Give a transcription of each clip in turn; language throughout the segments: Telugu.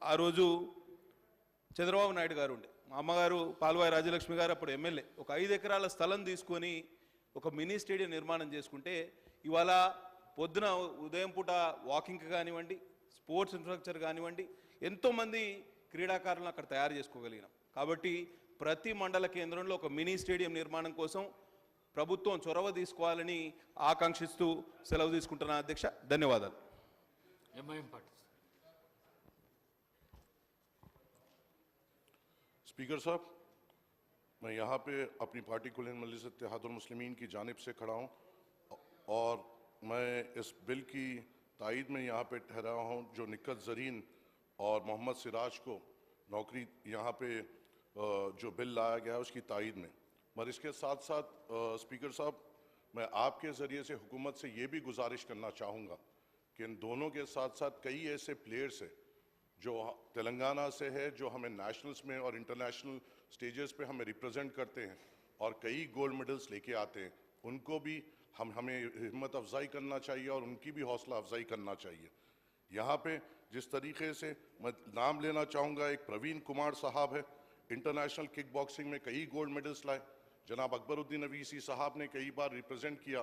ఆ రోజు చంద్రబాబు నాయుడు గారు ఉండే, మా అమ్మగారు పాల్వాయి రాజలక్ష్మి గారు అప్పుడు ఎమ్మెల్యే, ఒక 5 ఎకరాల స్థలం తీసుకొని ఒక మినీ స్టేడియం నిర్మాణం చేసుకుంటే ఇవాళ పొద్దున ఉదయం పూట వాకింగ్కి కానివ్వండి, స్పోర్ట్స్ ఇన్ఫ్రాస్ట్రక్చర్ కానివ్వండి, ఎంతోమంది క్రీడాకారులను అక్కడ తయారు చేసుకోగలిగినాం. కాబట్టి ప్రతి మండల కేంద్రంలో ఒక మినీ స్టేడియం నిర్మాణం కోసం ప్రభుత్వం చొరవ తీసుకోవాలని ఆకాంక్షిస్తూ సెలవు తీసుకుంటున్నా అధ్యక్ష. ధన్యవాదాలు. स्पीकर साहब, मैं यहाँ पे अपनी पार्टी कुल हिंद मजलिस इत्तेहादुल मुस्लिमीन की जानिब से खड़ा हूँ और मैं इस बिल की तायद में यहाँ पे ठहरा हूँ जो निक्कत ज़रीन और मोहम्मद सिराज को नौकरी यहाँ पे जो बिल लाया गया है उसकी तायद में। मगर इसके साथ साथ स्पीकर साहब, मैं आपके ज़रिए से हुकूमत से ये भी गुजारिश करना चाहूँगा कि इन दोनों के साथ साथ कई ऐसे प्लेयर्स हैं जो तेलंगाना से है, जो हमें नेशनल्स में और इंटरनेशनल स्टेजेस पे हमें रिप्रेजेंट करते हैं और कई गोल्ड मेडल्स लेके आते हैं, उनको भी हमें हिम्मत अफजाई करना चाहिए और उनकी भी हौसला अफजाई करना चाहिए। यहाँ पे जिस तरीके से मैं नाम लेना चाहूँगा, एक प्रवीण कुमार साहब है, इंटरनेशनल किक बॉक्सिंग में कई गोल्ड मेडल्स लाए। जनाब अकबरुद्दीन अवीसी साहब ने कई बार रिप्रेजेंट किया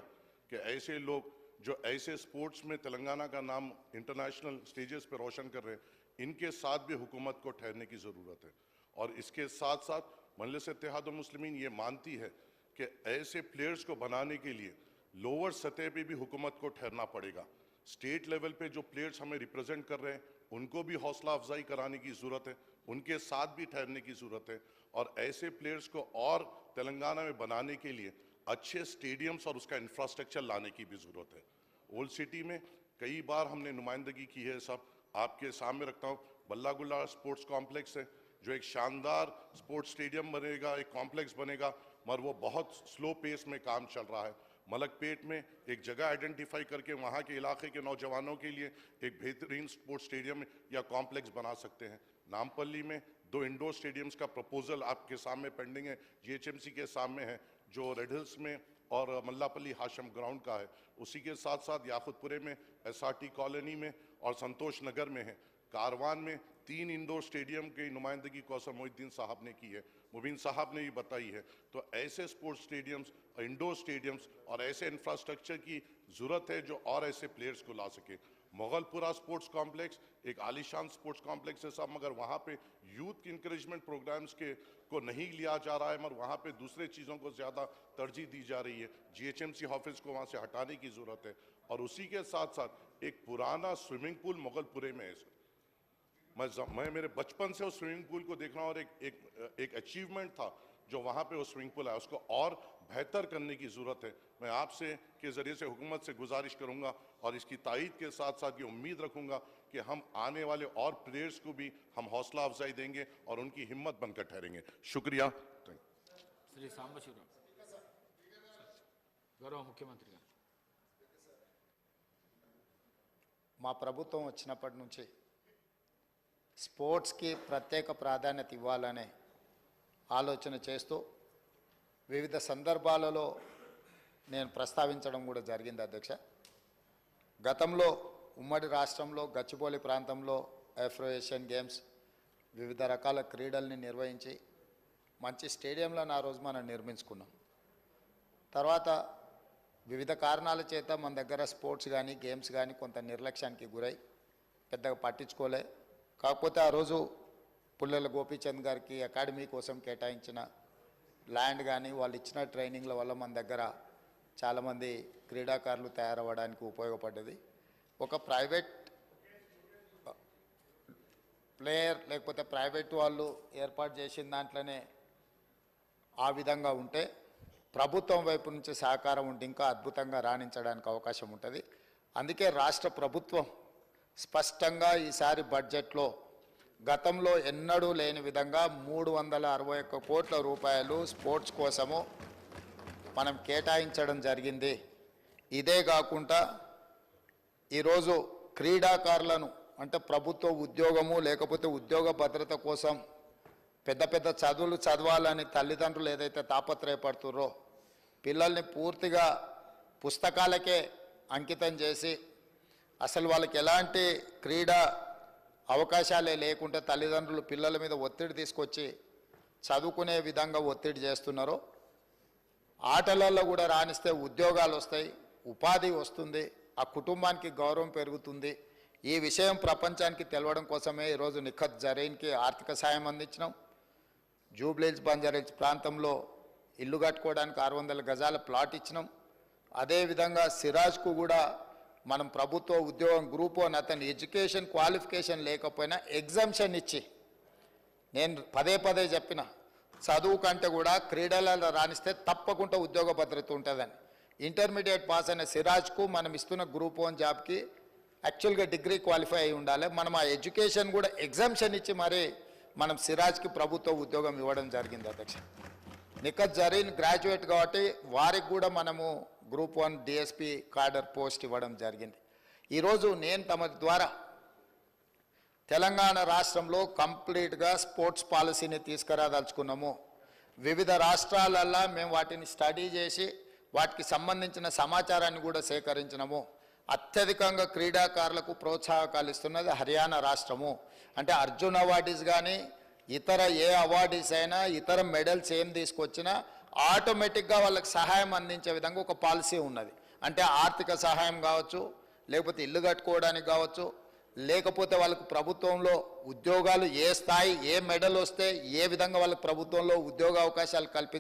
कि ऐसे लोग जो ऐसे स्पोर्ट्स में तेलंगाना का नाम इंटरनेशनल स्टेजेस पे रोशन कर रहे हैं, इनके साथ भी हुकूमत को ठहरने की ज़रूरत है। और इसके साथ साथ मजलिस इत्तेहादुल मुस्लिमीन ये मानती है कि ऐसे प्लेयर्स को बनाने के लिए लोअर सतह पे भी हुकूमत को ठहरना पड़ेगा। स्टेट लेवल पे जो प्लेयर्स हमें रिप्रेजेंट कर रहे हैं उनको भी हौसला अफजाई कराने की ज़रूरत है, उनके साथ भी ठहरने की ज़रूरत है और ऐसे प्लेयर्स को और तेलंगाना में बनाने के लिए अच्छे स्टेडियम्स और उसका इंफ्रास्ट्रक्चर लाने की भी ज़रूरत है। ओल्ड सिटी में कई बार हमने नुमाइंदगी की है, सब आपके सामने रखता हूँ। बल्लागुल्ला स्पोर्ट्स कॉम्प्लेक्स है जो एक शानदार स्पोर्ट्स स्टेडियम बनेगा, एक कॉम्प्लेक्स बनेगा, मगर वो बहुत स्लो पेस में काम चल रहा है। मलकपेट में एक जगह आइडेंटिफाई करके वहाँ के इलाके के नौजवानों के लिए एक बेहतरीन स्पोर्ट्स स्टेडियम या कॉम्प्लेक्स बना सकते हैं। नामपल्ली में 2 इंडोर स्टेडियम्स का प्रपोजल आपके सामने पेंडिंग है, GHMC के सामने है, जो रेड हिल्स में और मल्लापल्ली हाशम ग्राउंड का है। उसी के साथ साथ याकुतपुरे में, SRT कॉलोनी में और संतोष नगर में है। कारवान में 3 इंडोर स्टेडियम की नुमाइंदगी कौसर मोहिद्दीन साहब ने की है, मुबीन साहब ने भी बताई है। तो ऐसे स्पोर्ट्स स्टेडियम्स, इंडोर स्टेडियम्स और ऐसे इंफ्रास्ट्रक्चर की ज़रूरत है जो और ऐसे प्लेयर्स को ला सके। मोगलपुरा स्पोर्ट्स कॉम्प्लेक्स एक आलीशान स्पोर्ट्स कॉम्प्लेक्स है साहब, मगर वहाँ पे यूथ की इंकरेजमेंट प्रोग्राम्स को नहीं लिया जा रहा है, मगर वहाँ पे दूसरे चीज़ों को ज़्यादा तरजीह दी जा रही है। GHMC ऑफिस को वहाँ से हटाने की ज़रूरत है। और उसी के साथ साथ एक पुराना स्विमिंग पूल मोगलपुरे में है सर, मैं मेरे बचपन से उस स्विमिंग पूल को देख रहा हूँ और एक अचीवमेंट था जो वहाँ पे वो स्विमिंग पूल है, उसको और बेहतर करने की ज़रूरत है। मैं आपसे के ज़रिए से हुकूमत से गुजारिश करूँगा और इसकी तायद के साथ साथ ये उम्मीद रखूँगा कि हम आने वाले और प्लेयर्स को भी हम हौसला अफजाई देंगे और उनकी हिम्मत बनकर ठहरेंगे। शुक्रिया। श्री सांबशिवराव गौरव मुख्यमंत्री गाరు మా ప్రభుత్వం వచ్చినప్పటి నుంచి స్పోర్ట్స్కి ప్రత్యేక ప్రాధాన్యత ఇవ్వాలనే ఆలోచన చేస్తూ వివిధ సందర్భాలలో నేను ప్రస్తావించడం కూడా జరిగింది అధ్యక్ష. గతంలో ఉమ్మడి రాష్ట్రంలో గచ్చిబౌలి ప్రాంతంలో ఆఫ్రో ఏషియన్ గేమ్స్ వివిధ రకాల క్రీడల్ని నిర్వహించి మంచి స్టేడియంలను ఆ రోజు మనం నిర్మించుకున్నాం. తర్వాత వివిధ కారణాల చేత మన దగ్గర స్పోర్ట్స్ కానీ గేమ్స్ కానీ కొంత నిర్లక్ష్యానికి గురై పెద్దగా పట్టించుకోలే. కాకపోతే ఆ రోజు పుల్లెల గోపీచంద్ గారికి అకాడమీ కోసం కేటాయించిన ల్యాండ్ కానీ వాళ్ళు ఇచ్చిన ట్రైనింగ్ల వల్ల మన దగ్గర చాలామంది క్రీడాకారులు తయారవ్వడానికి ఉపయోగపడ్డది. ఒక ప్రైవేట్ ప్లేయర్ లేకపోతే ప్రైవేట్ వాళ్ళు ఏర్పాటు చేసిన దాంట్లోనే ఆ విధంగా ఉంటే ప్రభుత్వం వైపు నుంచి సహకారం ఉంటే ఇంకా అద్భుతంగా రాణించడానికి అవకాశం ఉంటుంది. అందుకే రాష్ట్ర ప్రభుత్వం స్పష్టంగా ఈసారి బడ్జెట్లో గతంలో ఎన్నడూ లేని విధంగా 361 కోట్ల రూపాయలు స్పోర్ట్స్ కోసము మనం కేటాయించడం జరిగింది. ఇదే కాకుండా ఈరోజు క్రీడాకారులను అంటే ప్రభుత్వ ఉద్యోగము లేకపోతే ఉద్యోగ భద్రత కోసం పెద్ద పెద్ద చదువులు చదవాలని తల్లిదండ్రులు ఏదైతే తాపత్రయపడుతుర్రో పిల్లల్ని పూర్తిగా పుస్తకాలకే అంకితం చేసి అసలు వాళ్ళకి ఎలాంటి క్రీడా అవకాశాలే లేకుంటే తల్లిదండ్రులు పిల్లల మీద ఒత్తిడి తీసుకొచ్చి చదువుకునే విధంగా ఒత్తిడి చేస్తున్నారో, ఆటలలో కూడా రాణిస్తే ఉద్యోగాలు వస్తాయి, ఉపాధి వస్తుంది, ఆ కుటుంబానికి గౌరవం పెరుగుతుంది. ఈ విషయం ప్రపంచానికి తెలవడం కోసమే ఈరోజు నిఖత్ జరీన్కి ఆర్థిక సాయం అందించినాం. జూబ్లీహిల్స్ బంజారాహిల్స్ ప్రాంతంలో ఇల్లు కట్టుకోవడానికి 600 గజాల ప్లాట్ ఇచ్చినాం. అదేవిధంగా సిరాజ్కు కూడా మనం ప్రభుత్వ ఉద్యోగం గ్రూప్ 1 అతని ఎడ్యుకేషన్ క్వాలిఫికేషన్ లేకపోయినా ఎగ్జామ్షన్ ఇచ్చి, నేను పదే పదే చెప్పిన, చదువు కంటే కూడా క్రీడలలో రాణిస్తే తప్పకుండా ఉద్యోగ భద్రత ఉంటుందని. ఇంటర్మీడియట్ పాస్ అయిన సిరాజ్కు మనం ఇస్తున్న గ్రూప్ 1 జాబ్కి యాక్చువల్గా డిగ్రీ క్వాలిఫై అయి ఉండాలి. మనం ఆ ఎడ్యుకేషన్ కూడా ఎగ్జామ్షన్ ఇచ్చి మరి మనం సిరాజ్కి ప్రభుత్వ ఉద్యోగం ఇవ్వడం జరిగింది అధ్యక్ష. నిఖత్ జరీన్ గ్రాడ్యుయేట్ కాబట్టి వారికి కూడా మనము గ్రూప్ 1 డిఎస్పి కార్డర్ పోస్ట్ ఇవ్వడం జరిగింది. ఈరోజు నేను తమ ద్వారా తెలంగాణ రాష్ట్రంలో కంప్లీట్గా స్పోర్ట్స్ పాలసీని తీసుకురాదలుచుకున్నాము. వివిధ రాష్ట్రాలల్లో మేము వాటిని స్టడీ చేసి వాటికి సంబంధించిన సమాచారాన్ని కూడా సేకరించినాము. అత్యధికంగా క్రీడాకారులకు ప్రోత్సాహకాలు ఇస్తున్నది హర్యానా రాష్ట్రము. అంటే అర్జున్ అవార్డీస్ కానీ ఇతర ఏ అవార్డీస్ అయినా ఇతర మెడల్స్ ఏం తీసుకొచ్చినా ఆటోమేటిక్గా వాళ్ళకి సహాయం అందించే విధంగా ఒక పాలసీ ఉన్నది. అంటే ఆర్థిక సహాయం కావచ్చు, లేకపోతే ఇల్లు కట్టుకోవడానికి కావచ్చు, లేకపోతే వాళ్ళకు ప్రభుత్వంలో ఉద్యోగాలు ఏ స్థాయి ఏ మెడల్ వస్తే ఏ విధంగా వాళ్ళకి ప్రభుత్వంలో ఉద్యోగ అవకాశాలు కల్పించాలి